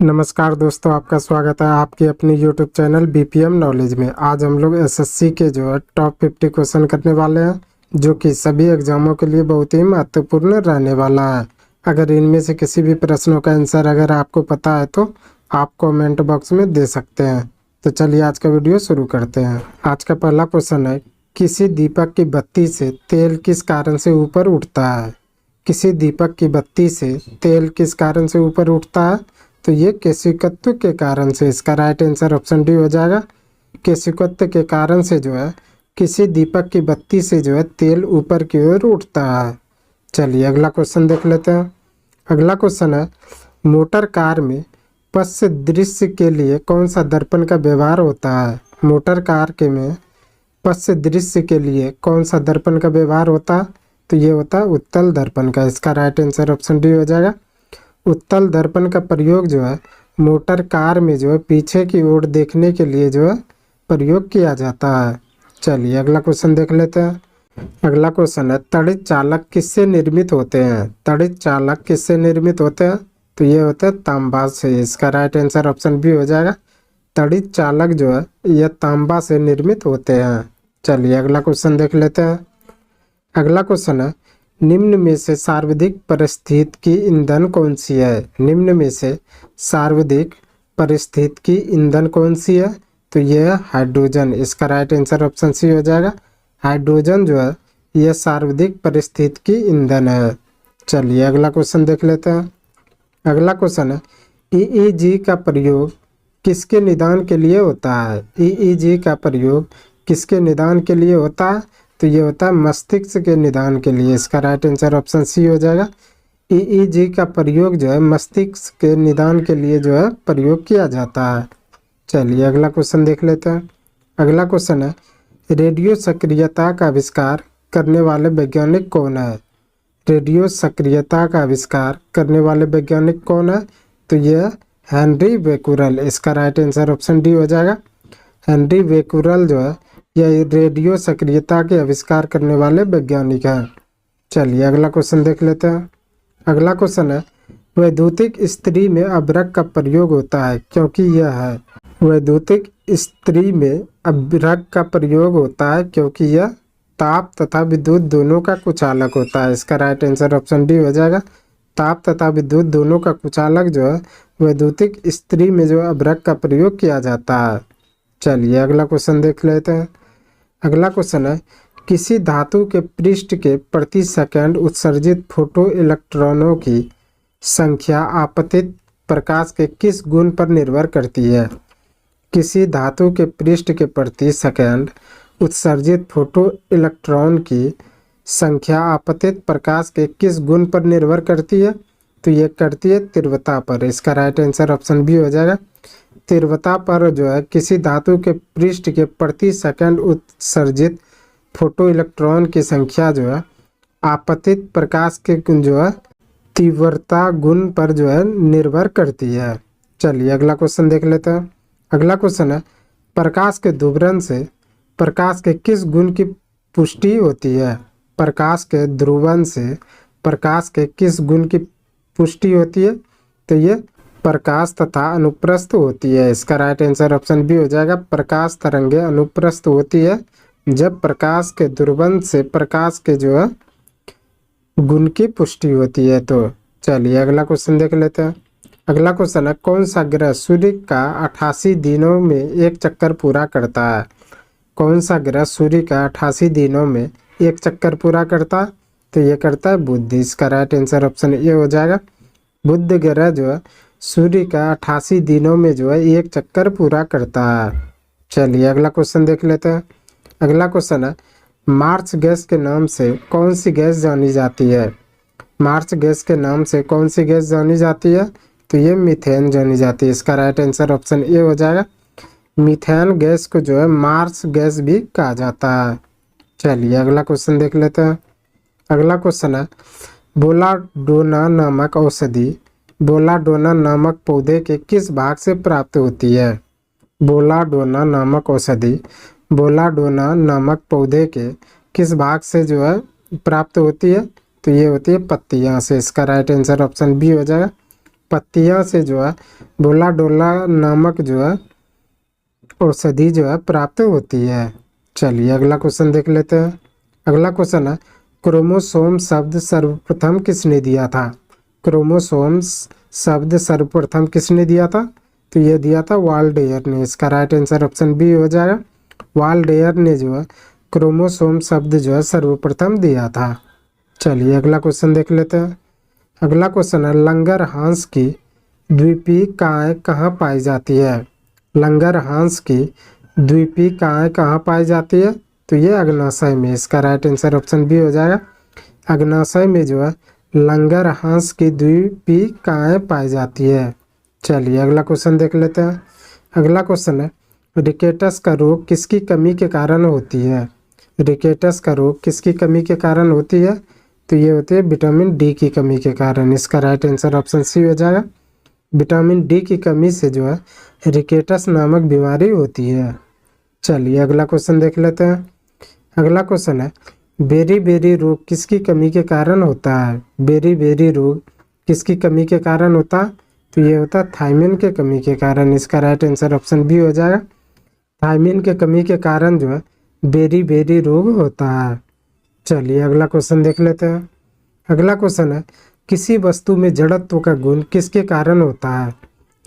नमस्कार दोस्तों, आपका स्वागत है आपके अपने YouTube चैनल बीपीएम नॉलेज में। आज हम लोग एसएससी के जो है टॉप 50 क्वेश्चन करने वाले हैं, जो कि सभी एग्जामों के लिए बहुत ही महत्वपूर्ण रहने वाला है। अगर इनमें से किसी भी प्रश्नों का आंसर अगर आपको पता है तो आप कमेंट बॉक्स में दे सकते हैं। तो चलिए आज का वीडियो शुरू करते हैं। आज का पहला क्वेश्चन है, किसी दीपक की बत्ती से तेल किस कारण से ऊपर उठता है? किसी दीपक की बत्ती से तेल किस कारण से ऊपर उठता है? तो ये केशिकत्व के कारण से। इसका राइट आंसर ऑप्शन डी हो जाएगा। केशिकत्व के कारण से जो है किसी दीपक की बत्ती से जो है तेल ऊपर की ओर उठता है। चलिए अगला क्वेश्चन देख लेते हैं। अगला क्वेश्चन है, मोटर कार में पश्च दृश्य के लिए कौन सा दर्पण का व्यवहार होता है? मोटर कार के में पश्च दृश्य के लिए कौन सा दर्पण का व्यवहार होता है? तो ये होता है उत्तल दर्पण का। इसका राइट आंसर ऑप्शन डी हो जाएगा। उत्तल दर्पण का प्रयोग जो है मोटर कार में जो है पीछे की ओर देखने के लिए जो है प्रयोग किया जाता है। चलिए अगला क्वेश्चन देख लेते हैं। अगला क्वेश्चन है, तड़ित चालक किससे निर्मित होते हैं? तड़ित चालक किससे निर्मित होते हैं? तो ये होता है तांबा से। इसका राइट आंसर ऑप्शन बी हो जाएगा। तड़ित चालक जो है यह तांबा से निर्मित होते हैं। चलिए अगला क्वेश्चन देख लेते हैं। अगला क्वेश्चन है, निम्न में से सर्वाधिक पारिस्थितिकी ईंधन कौन सी है? निम्न में से सर्वाधिक पारिस्थितिकी ईंधन कौन सी है? तो यह है हाइड्रोजन। इसका राइट आंसर ऑप्शन सी हो जाएगा। हाइड्रोजन जो है यह सर्वाधिक पारिस्थितिकी ईंधन है। चलिए अगला क्वेश्चन देख लेते हैं। अगला क्वेश्चन है, ईईजी का प्रयोग किसके निदान के लिए होता है? ईईजी का प्रयोग किसके निदान के लिए होता है? तो ये होता है मस्तिष्क के निदान के लिए। इसका राइट आंसर ऑप्शन सी हो जाएगा। ईईजी का प्रयोग जो है मस्तिष्क के निदान के लिए जो है प्रयोग किया जाता है। चलिए अगला क्वेश्चन देख लेते हैं। अगला क्वेश्चन है, रेडियो सक्रियता का आविष्कार करने वाले वैज्ञानिक कौन है? रेडियो सक्रियता का आविष्कार करने वाले वैज्ञानिक कौन है? तो यह हेनरी बेकुरल। इसका राइट आंसर ऑप्शन डी हो जाएगा। हेनरी बेकुरल जो है यह रेडियो सक्रियता के आविष्कार करने वाले वैज्ञानिक हैं। चलिए अगला क्वेश्चन देख लेते हैं। अगला क्वेश्चन है, वैद्युतिक इस्त्री में अभ्रक का प्रयोग होता है क्योंकि यह है। वैद्युतिक इस्त्री में अभ्रक का प्रयोग होता है क्योंकि यह ताप तथा विद्युत दोनों का कुचालक होता है। इसका राइट आंसर ऑप्शन डी हो जाएगा। ताप तथा विद्युत दोनों का कुचालक जो है वैद्युतिक इस्त्री में जो अभ्रक का प्रयोग किया जाता है। चलिए अगला क्वेश्चन देख लेते हैं। अगला क्वेश्चन है, किसी धातु के पृष्ठ के प्रति सेकंड उत्सर्जित फोटो इलेक्ट्रॉनों की संख्या आपतित प्रकाश के किस गुण पर निर्भर करती है? किसी धातु के पृष्ठ के प्रति सेकंड उत्सर्जित फोटो इलेक्ट्रॉन की संख्या आपतित प्रकाश के किस गुण पर निर्भर करती है? तो ये करती है तीव्रता पर। इसका राइट आंसर ऑप्शन बी हो जाएगा। तीव्रता पर जो है किसी धातु के पृष्ठ के प्रति सेकंड उत्सर्जित फोटो इलेक्ट्रॉन की संख्या जो है आपतित प्रकाश के जो है तीव्रता गुण पर जो है निर्भर करती है। चलिए अगला क्वेश्चन देख लेते हैं। अगला क्वेश्चन है, प्रकाश के ध्रुवण से प्रकाश के किस गुण की पुष्टि होती है? प्रकाश के ध्रुवण से प्रकाश के किस गुण की पुष्टि होती है? तो ये प्रकाश तथा अनुप्रस्थ होती है। इसका राइट आंसर ऑप्शन बी हो जाएगा। प्रकाश तरंगे अनुप्रस्थ होती है जब प्रकाश के ध्रुवण से प्रकाश के जो है गुण की पुष्टि होती है। तो चलिए अगला क्वेश्चन देख लेते हैं। अगला क्वेश्चन है, कौन सा ग्रह सूर्य का 88 दिनों में एक चक्कर पूरा करता है? कौन सा ग्रह सूर्य का 88 दिनों में एक चक्कर पूरा करता है? तो ये करता है बुध। इसका राइट आंसर ऑप्शन ए हो जाएगा। बुध ग्रह जो है सूर्य का 88 दिनों में जो है एक चक्कर पूरा करता है। चलिए अगला क्वेश्चन देख लेते हैं। अगला क्वेश्चन है, मार्च गैस के नाम से कौन सी गैस जानी जाती है? मार्च गैस के नाम से कौन सी गैस जानी जाती है? तो ये मीथेन जानी जाती है। इसका राइट आंसर ऑप्शन ए हो जाएगा। मीथेन गैस को जो है मार्च गैस भी कहा जाता है। चलिए अगला क्वेश्चन देख लेते हैं। अगला क्वेश्चन है, बोलाडोना नामक औषधि बोलाडोना नामक पौधे के किस भाग से प्राप्त होती है? बोलाडोना नामक औषधि बोलाडोना नामक पौधे के किस भाग से जो है प्राप्त होती है? तो ये होती है पत्तियां से। इसका राइट आंसर ऑप्शन बी हो जाएगा। पत्तियां से जो है बोलाडोला नामक जो है औषधि जो है प्राप्त होती है। चलिए अगला क्वेश्चन देख लेते हैं। अगला क्वेश्चन है, क्रोमोसोम शब्द सर्वप्रथम किसने दिया था? क्रोमोसोम शब्द सर्वप्रथम किसने दिया था? तो ये दिया था वाल्डेयर ने। इसका राइट आंसर ऑप्शन बी हो जाएगा। वाल्डेयर ने जो है क्रोमोसोम शब्द जो है सर्वप्रथम दिया था। चलिए अगला क्वेश्चन देख लेते हैं। अगला क्वेश्चन है, लंगरहांस की द्वीपीय काय कहाँ पाई जाती है? लंगरहांस की द्वीपीय काय कहाँ पाई जाती है? तो ये अग्न्याशय में। इसका राइट आंसर ऑप्शन बी हो जाएगा। अग्न्याशय में जो है लंगरहांस की द्वीपीय काय पाई जाती है। चलिए अगला क्वेश्चन देख लेते हैं। अगला क्वेश्चन है, रिकेटस का रोग किसकी कमी के कारण होती है? रिकेटस का रोग किसकी कमी के कारण होती है? तो ये होती है विटामिन डी की कमी के कारण। इसका राइट आंसर ऑप्शन सी हो जाएगा। विटामिन डी की कमी से जो है रिकेटस नामक बीमारी होती है। चलिए अगला क्वेश्चन देख लेते हैं। अगला क्वेश्चन है, बेरी बेरी रोग किसकी कमी के कारण होता है? बेरी बेरी रोग किसकी कमी के कारण होता है? तो ये होता है थायमिन के कमी के कारण। इसका राइट आंसर ऑप्शन बी हो जाएगा। थायमिन के कमी के कारण जो है बेरी बेरी रोग होता है। चलिए अगला क्वेश्चन देख लेते हैं। अगला क्वेश्चन है, किसी वस्तु में जड़त्व का गुण किसके कारण होता है?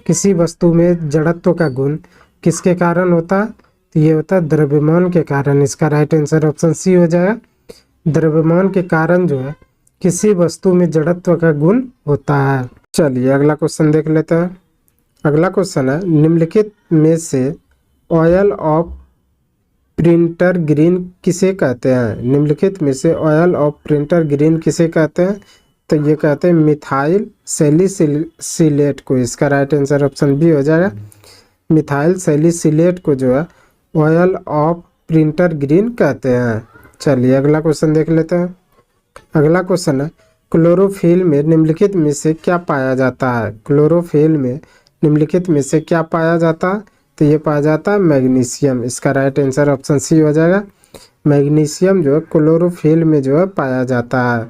किसी वस्तु में जड़त्व का गुण किसके कारण होता है? तो ये होता है द्रव्यमान के कारण। इसका राइट आंसर ऑप्शन सी हो जाएगा। द्रव्यमान के कारण जो है किसी वस्तु में जड़त्व का गुण होता है। चलिए अगला क्वेश्चन देख लेते हैं। अगला क्वेश्चन है, निम्नलिखित में से ऑयल ऑफ प्रिंटर ग्रीन किसे कहते हैं? निम्नलिखित में से ऑयल ऑफ प्रिंटर ग्रीन किसे कहते हैं? तो ये कहते हैं मिथाइल सैलिसिलेट को। इसका राइट आंसर ऑप्शन बी हो जाएगा। मिथाइल सैलिसिलेट को जो है ऑयल ऑफ प्रिंटर ग्रीन कहते हैं। चलिए अगला क्वेश्चन देख लेते हैं। अगला क्वेश्चन है, क्लोरोफिल में निम्नलिखित में से क्या पाया जाता है? क्लोरोफिल में निम्नलिखित में से क्या पाया जाता है? तो ये पाया जाता है मैग्नीशियम। इसका राइट आंसर ऑप्शन सी हो जाएगा। मैग्नीशियम जो है क्लोरोफिल में जो है पाया जाता है।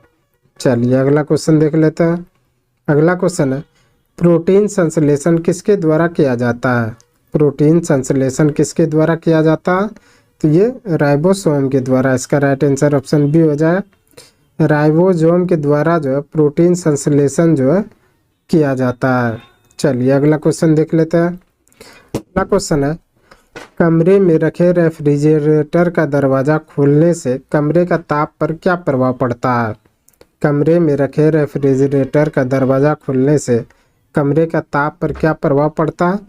चलिए अगला क्वेश्चन देख लेते हैं। अगला क्वेश्चन है, प्रोटीन संश्लेषण किसके द्वारा किया जाता है? प्रोटीन संश्लेषण किसके द्वारा किया जाता है? तो ये राइबोसोम के द्वारा। इसका राइट आंसर ऑप्शन बी हो जाएगा। राइबोसोम के द्वारा जो है प्रोटीन संश्लेषण जो है किया जाता है। चलिए अगला क्वेश्चन देख लेते हैं। अगला क्वेश्चन है, कमरे में रखे रेफ्रिजरेटर का दरवाज़ा खोलने से कमरे का ताप पर क्या प्रभाव पड़ता है? कमरे में रखे रेफ्रिजरेटर का दरवाज़ा खुलने से कमरे का ताप पर क्या प्रभाव पड़ता है?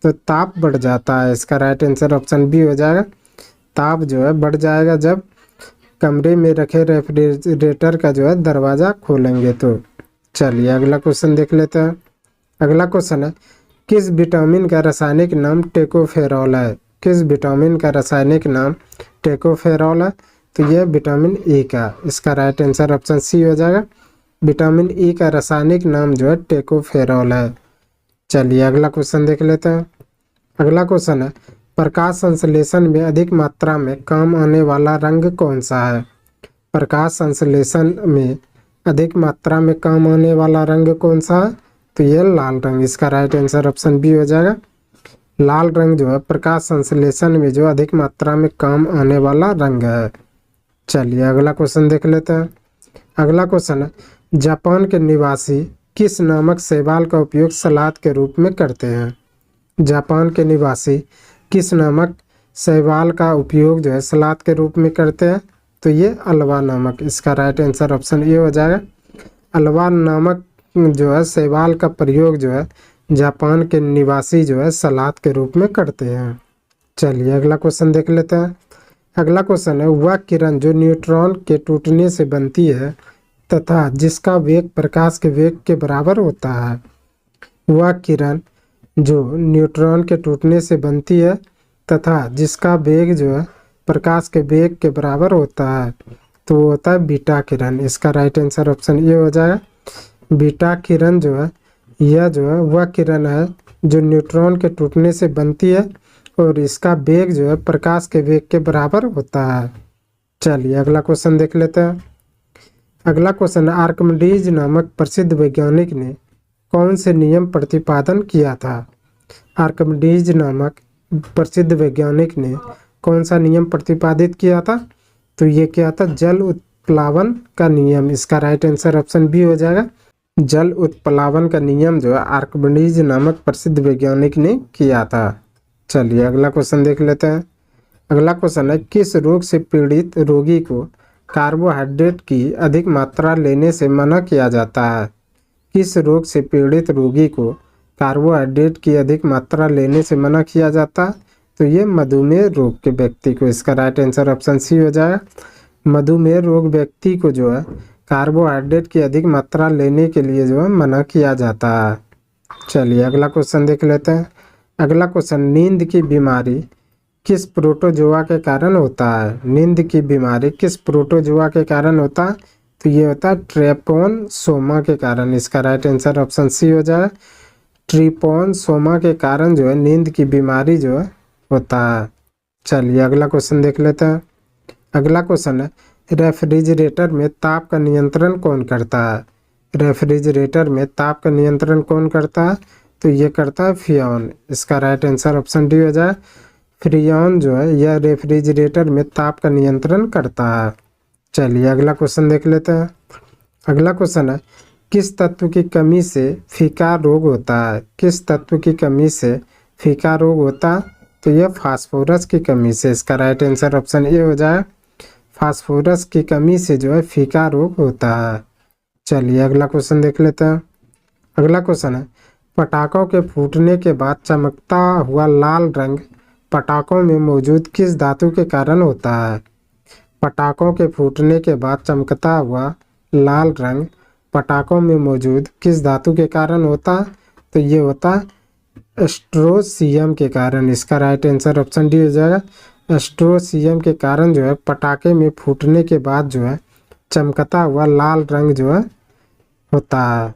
तो ताप बढ़ जाता है। इसका राइट आंसर ऑप्शन बी हो जाएगा। ताप जो है बढ़ जाएगा जब कमरे में रखे रेफ्रिजरेटर का जो है दरवाज़ा खोलेंगे तो। चलिए अगला क्वेश्चन देख लेते हैं। अगला क्वेश्चन है, किस विटामिन का रासायनिक नाम टेकोफेरॉल है? किस विटामिन का रासायनिक नाम टेकोफेरॉल है? तो यह विटामिन ई का। इसका राइट आंसर ऑप्शन सी हो जाएगा। विटामिन ई का रासायनिक नाम जो है टेकोफेरॉल है। चलिए अगला क्वेश्चन देख लेते हैं। अगला क्वेश्चन है, प्रकाश संश्लेषण में अधिक मात्रा में काम आने वाला रंग कौन सा है? प्रकाश संश्लेषण में अधिक मात्रा में काम आने वाला रंग कौन सा है? तो ये लाल रंग। इसका राइट आंसर ऑप्शन बी हो जाएगा। लाल रंग जो है प्रकाश संश्लेषण में जो अधिक मात्रा में काम आने वाला रंग है। चलिए अगला क्वेश्चन देख लेते हैं। अगला क्वेश्चन है, जापान के निवासी किस नामक शैवाल का उपयोग सलाद के रूप में करते हैं? जापान के निवासी किस नामक शैवाल का उपयोग जो है सलाद के रूप में करते हैं? तो ये अल्वा नामक। इसका राइट आंसर ऑप्शन ए हो जाएगा। अल्वा नामक जो है शैवाल का प्रयोग जो है जापान के निवासी जो है सलाद के रूप में करते हैं। चलिए अगला क्वेश्चन देख लेते हैं। अगला क्वेश्चन है, वह किरण जो न्यूट्रॉन के टूटने से बनती है तथा जिसका वेग प्रकाश के वेग के बराबर होता है। वह किरण जो न्यूट्रॉन के टूटने से बनती है तथा जिसका वेग जो है प्रकाश के वेग के बराबर होता है तो वो होता है बीटा किरण। इसका राइट आंसर ऑप्शन ए हो जाएगा। बीटा किरण जो है यह जो है वह किरण है जो न्यूट्रॉन के टूटने से बनती है और इसका वेग जो है प्रकाश के वेग के बराबर होता है। चलिए अगला क्वेश्चन देख लेते हैं। अगला क्वेश्चन, आर्किमिडीज नामक प्रसिद्ध वैज्ञानिक ने कौन से नियम प्रतिपादन किया था? आर्किमिडीज नामक प्रसिद्ध वैज्ञानिक ने कौन सा नियम प्रतिपादित किया था? तो ये क्या था? जल उत्प्लावन का नियम। इसका राइट आंसर ऑप्शन बी हो जाएगा। जल उत्प्लावन का नियम जो है आर्किमिडीज नामक प्रसिद्ध वैज्ञानिक ने किया था। चलिए अगला क्वेश्चन देख लेते हैं। अगला क्वेश्चन है, किस रोग से पीड़ित रोगी को कार्बोहाइड्रेट की अधिक मात्रा लेने से मना किया जाता है? किस रोग से पीड़ित रोगी को कार्बोहाइड्रेट की अधिक मात्रा लेने से मना किया जाता है? तो ये मधुमेह रोग के व्यक्ति को। इसका राइट आंसर ऑप्शन सी हो जाएगा। मधुमेह रोग व्यक्ति को जो है कार्बोहाइड्रेट की अधिक मात्रा लेने के लिए जो है मना किया जाता है। चलिए अगला क्वेश्चन देख लेते हैं। अगला क्वेश्चन, नींद की बीमारी किस प्रोटोजोआ के कारण होता है? नींद की बीमारी किस प्रोटोजोआ के कारण होता है? तो ये होता है ट्रैपोनसोमा के कारण। इसका राइट आंसर ऑप्शन सी हो जाए। ट्रिपोनसोमा के कारण जो है नींद की बीमारी जो है होता है। चलिए अगला क्वेश्चन देख लेते हैं। अगला क्वेश्चन है, रेफ्रिजरेटर में ताप का नियंत्रण कौन करता है? रेफ्रिजरेटर में ताप का नियंत्रण कौन करता है? तो ये करता है फ्रियोन। इसका राइट आंसर ऑप्शन डी हो जाए। फ्रियोन जो है यह रेफ्रिजरेटर में ताप का नियंत्रण करता है। चलिए अगला क्वेश्चन देख लेते हैं। अगला क्वेश्चन है, किस तत्व की कमी से फीका रोग होता है? किस तत्व की कमी से फीका रोग होता है? तो यह फास्फोरस की कमी से। इसका राइट आंसर ऑप्शन ए हो जाए। फास्फोरस की कमी से जो है फीका रोग होता है। चलिए अगला क्वेश्चन देख लेते हैं। अगला क्वेश्चन है, पटाखों के फूटने के बाद चमकता हुआ लाल रंग पटाखों में मौजूद किस धातु के कारण होता है? पटाखों के फूटने के बाद चमकता हुआ लाल रंग पटाखों में मौजूद किस धातु के कारण होता है? तो ये होता है एस्ट्रोसियम के कारण। इसका राइट आंसर ऑप्शन डी हो जाएगा। एस्ट्रोसियम के कारण जो है पटाखे में फूटने के बाद जो है चमकता हुआ लाल रंग जो है होता है।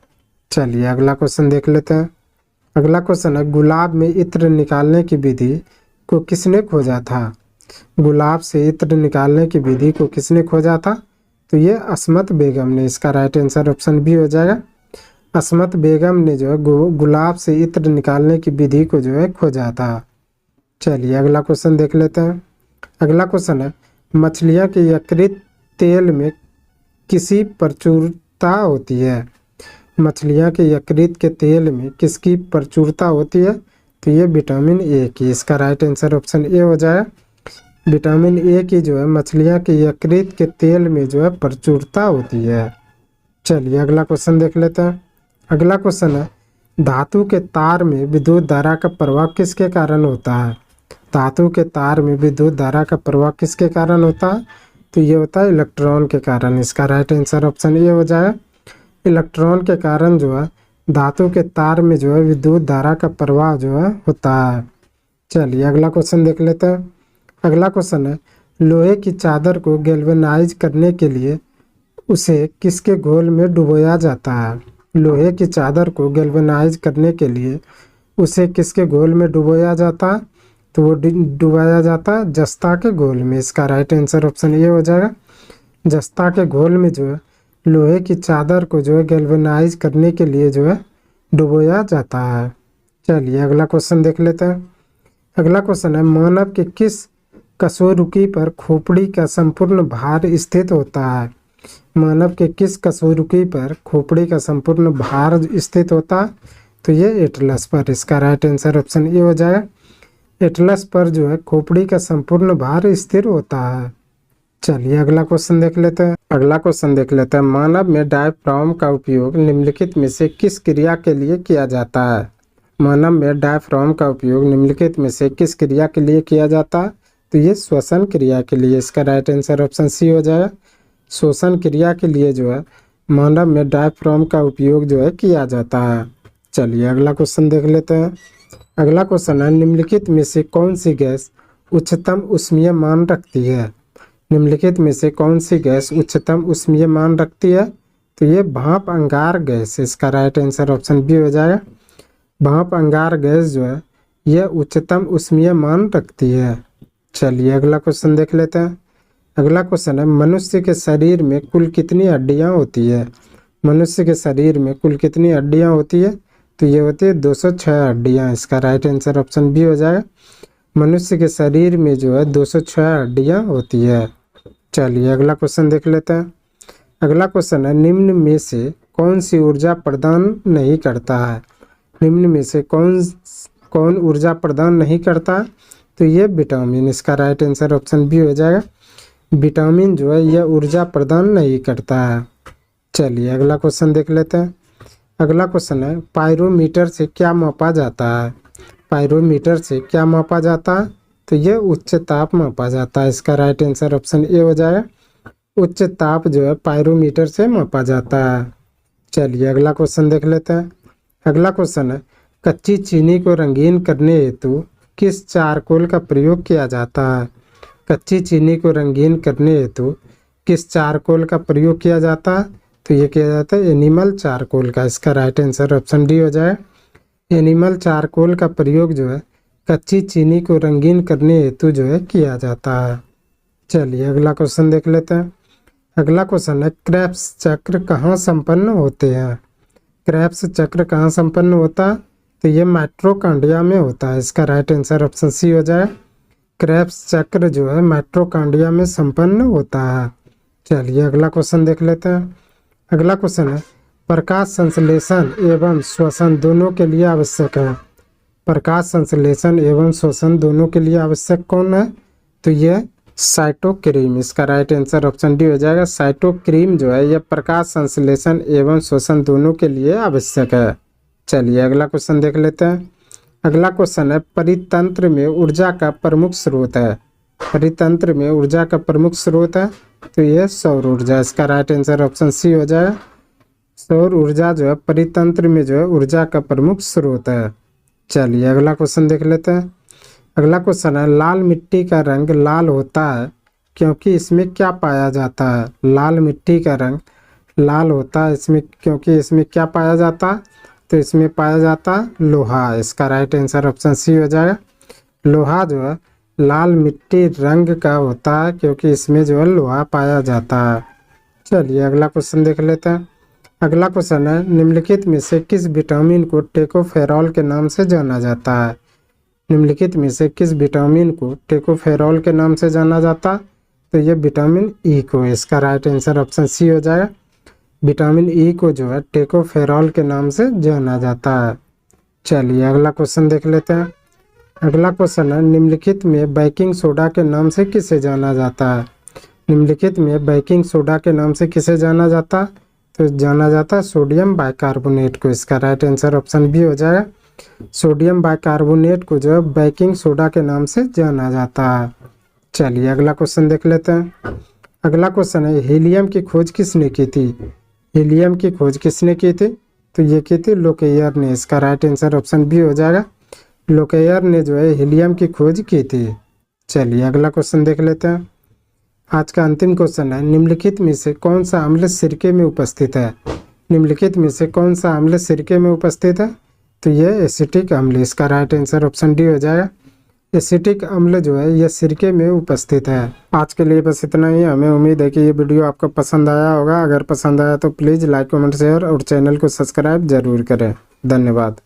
चलिए अगला क्वेश्चन देख लेते हैं। अगला क्वेश्चन है, गुलाब में इत्र निकालने की विधि को किसने खोजा था? गुलाब से इत्र निकालने की विधि को किसने खोजा था? तो ये अस्मत बेगम ने। इसका राइट आंसर ऑप्शन बी हो जाएगा। अस्मत बेगम ने जो है गुलाब से इत्र निकालने की विधि को जो है खोजा था। चलिए अगला क्वेश्चन देख लेते हैं। अगला क्वेश्चन है, मछलियाँ के यकृत तेल में किसी प्रचुरता होती है? मछलियाँ के यकृत के तेल में किसकी प्रचुरता होती है? तो ये विटामिन ए की। इसका राइट आंसर ऑप्शन ए हो जाए। विटामिन ए की जो है मछलियाँ के यकृत के तेल में जो है प्रचुरता होती है। चलिए अगला क्वेश्चन देख लेते हैं। अगला क्वेश्चन है, धातु के तार में विद्युत धारा का प्रवाह किसके कारण होता है? धातु के तार में विद्युत धारा का प्रवाह किसके कारण होता है? तो ये होता है इलेक्ट्रॉन के कारण। इसका राइट आंसर ऑप्शन ए हो जाए। इलेक्ट्रॉन के कारण जो है धातु के तार में जो है विद्युत धारा का प्रवाह जो है होता है। चलिए अगला क्वेश्चन देख लेते हैं। अगला क्वेश्चन है, लोहे की चादर को गैल्वेनाइज करने के लिए उसे किसके घोल में डुबोया जाता है? लोहे की चादर को गैल्वेनाइज करने के लिए उसे किसके घोल में डुबोया जाता है? तो वो डुबाया जाता है जस्ता के घोल में। इसका राइट आंसर ऑप्शन ये हो जाएगा। जस्ता के घोल में जो है लोहे की चादर को जो है गैल्वेनाइज करने के लिए जो है डुबोया जाता है। चलिए अगला क्वेश्चन देख लेते हैं। अगला क्वेश्चन है, मानव के किस कशेरुकी पर खोपड़ी का संपूर्ण भार स्थित होता है? मानव के किस कशेरुकी पर खोपड़ी का संपूर्ण भार स्थित होता है? तो ये एटलस पर। इसका राइट आंसर ऑप्शन ए हो जाएगा। एटलस पर जो है खोपड़ी का संपूर्ण भार स्थिर होता है। चलिए अगला क्वेश्चन देख लेते हैं। अगला क्वेश्चन देख लेते हैं, मानव में डायफ्राम का उपयोग निम्नलिखित में से किस क्रिया के लिए किया जाता है? मानव में डायफ्राम का उपयोग निम्नलिखित में से किस क्रिया के लिए किया जाता है? तो ये श्वसन क्रिया के लिए। इसका राइट आंसर ऑप्शन सी हो जाएगा। श्वसन क्रिया के लिए जो है मानव में डायफ्राम का उपयोग जो है किया जाता है। चलिए अगला क्वेश्चन देख लेते हैं। अगला क्वेश्चन है, निम्नलिखित में से कौन सी गैस उच्चतम ऊष्मीय मान रखती है? निम्नलिखित में से कौन सी गैस उच्चतम ऊष्मीय मान रखती है? तो ये भाप अंगार गैस। इसका राइट आंसर ऑप्शन बी हो जाएगा। भाप अंगार गैस जो है यह उच्चतम ऊष्मीय मान रखती है। चलिए अगला क्वेश्चन देख लेते हैं। अगला क्वेश्चन है, मनुष्य के शरीर में कुल कितनी हड्डियां होती है? मनुष्य के शरीर में कुल कितनी हड्डियां होती है? तो ये होती है 206 हड्डियाँ। इसका राइट आंसर ऑप्शन बी हो जाएगा। मनुष्य के शरीर में जो है 206 हड्डियाँ होती है। चलिए अगला क्वेश्चन देख लेते हैं। अगला क्वेश्चन है, निम्न में से कौन सी ऊर्जा प्रदान नहीं करता है? निम्न में से कौन ऊर्जा प्रदान नहीं करता? तो ये विटामिन। इसका राइट आंसर ऑप्शन बी हो जाएगा। विटामिन जो है यह ऊर्जा प्रदान नहीं करता है। चलिए अगला क्वेश्चन देख लेते हैं। अगला क्वेश्चन है, पायरोमीटर से क्या मापा जाता है? पायरोमीटर से क्या मापा जाता है? तो ये उच्च ताप मापा जाता है। इसका राइट आंसर ऑप्शन ए हो जाएगा। उच्च ताप जो है पायरोमीटर से मापा जाता है। चलिए अगला क्वेश्चन देख लेते हैं। अगला क्वेश्चन है, कच्ची चीनी को रंगीन करने हेतु किस चारकोल का प्रयोग किया जाता है? कच्ची चीनी को रंगीन करने हेतु किस चारकोल का प्रयोग किया जाता है? तो ये किया जाता है एनिमल चारकोल का। इसका राइट आंसर ऑप्शन डी हो जाए। एनिमल चारकोल का प्रयोग जो है कच्ची चीनी को रंगीन करने हेतु जो है किया जाता है। चलिए अगला क्वेश्चन देख लेते हैं। अगला क्वेश्चन है, क्रेब्स चक्र कहाँ संपन्न होते हैं? क्रेब्स चक्र कहाँ संपन्न होता है? तो ये माइटोकॉन्ड्रिया में होता है। इसका राइट आंसर ऑप्शन सी हो जाए। क्रेब्स चक्र जो है माइटोकॉन्ड्रिया में संपन्न होता है। चलिए अगला क्वेश्चन देख लेते हैं। अगला क्वेश्चन है, प्रकाश संश्लेषण एवं श्वसन दोनों के लिए आवश्यक है। प्रकाश संश्लेषण एवं श्वसन दोनों के लिए आवश्यक कौन है? तो ये साइटोक्रीम। इसका राइट आंसर ऑप्शन डी हो जाएगा। साइटोक्रीम जो है यह प्रकाश संश्लेषण एवं श्वसन दोनों के लिए आवश्यक है। चलिए अगला क्वेश्चन देख लेते हैं। अगला क्वेश्चन है, परितंत्र में ऊर्जा का प्रमुख स्रोत है। परितंत्र में ऊर्जा का प्रमुख स्रोत है तो यह सौर ऊर्जा। इसका राइट आंसर ऑप्शन सी हो जाएगा। सौर ऊर्जा जो है परितंत्र में जो है ऊर्जा का प्रमुख स्रोत है। चलिए अगला क्वेश्चन देख लेते हैं। अगला क्वेश्चन है, लाल मिट्टी का रंग लाल होता है क्योंकि इसमें क्या पाया जाता है? लाल मिट्टी का रंग लाल होता है इसमें क्योंकि इसमें क्या पाया जाता है? तो इसमें पाया जाता है लोहा। इसका राइट आंसर ऑप्शन सी हो जाएगा। लोहा जो है लाल मिट्टी रंग का होता है क्योंकि इसमें जो है लोहा पाया जाता है। चलिए अगला क्वेश्चन देख लेते हैं। अगला क्वेश्चन है, निम्नलिखित में से किस विटामिन को टोकोफेरॉल के नाम से जाना जाता है? निम्नलिखित में से किस विटामिन को टोकोफेरॉल के नाम से जाना जाता? तो ये विटामिन ई को। इसका राइट आंसर ऑप्शन सी हो जाएगा। विटामिन ई को जो है टोकोफेरॉल के नाम से जाना जाता है। चलिए अगला क्वेश्चन देख लेते हैं। अगला क्वेश्चन है, निम्नलिखित में बेकिंग सोडा के नाम से किसे जाना जाता है? निम्नलिखित में बेकिंग सोडा के नाम से किसे जाना जाता है? तो जाना जाता है सोडियम बाइकार्बोनेट को। इसका राइट आंसर ऑप्शन बी हो जाएगा। सोडियम बाइकार्बोनेट को जो है बेकिंग सोडा के नाम से जाना जाता है। चलिए अगला क्वेश्चन देख लेते हैं। अगला क्वेश्चन है, हीलियम की खोज किसने की थी? हीलियम की खोज किसने की थी? तो ये की थी लोकेयर ने। इसका राइट आंसर ऑप्शन बी हो जाएगा। लोकेयर ने जो है हीलियम की खोज की थी। चलिए अगला क्वेश्चन देख लेते हैं। आज का अंतिम क्वेश्चन है, निम्नलिखित में से कौन सा अम्ल सिरके में उपस्थित है? निम्नलिखित में से कौन सा अम्ल सिरके में उपस्थित है? तो ये एसिटिक अम्ल। इसका राइट आंसर ऑप्शन डी हो जाएगा। एसिटिक अम्ल जो है यह सिरके में उपस्थित है। आज के लिए बस इतना ही। हमें उम्मीद है कि ये वीडियो आपको पसंद आया होगा। अगर पसंद आया तो प्लीज़ लाइक कमेंट शेयर और चैनल को सब्सक्राइब जरूर करें। धन्यवाद।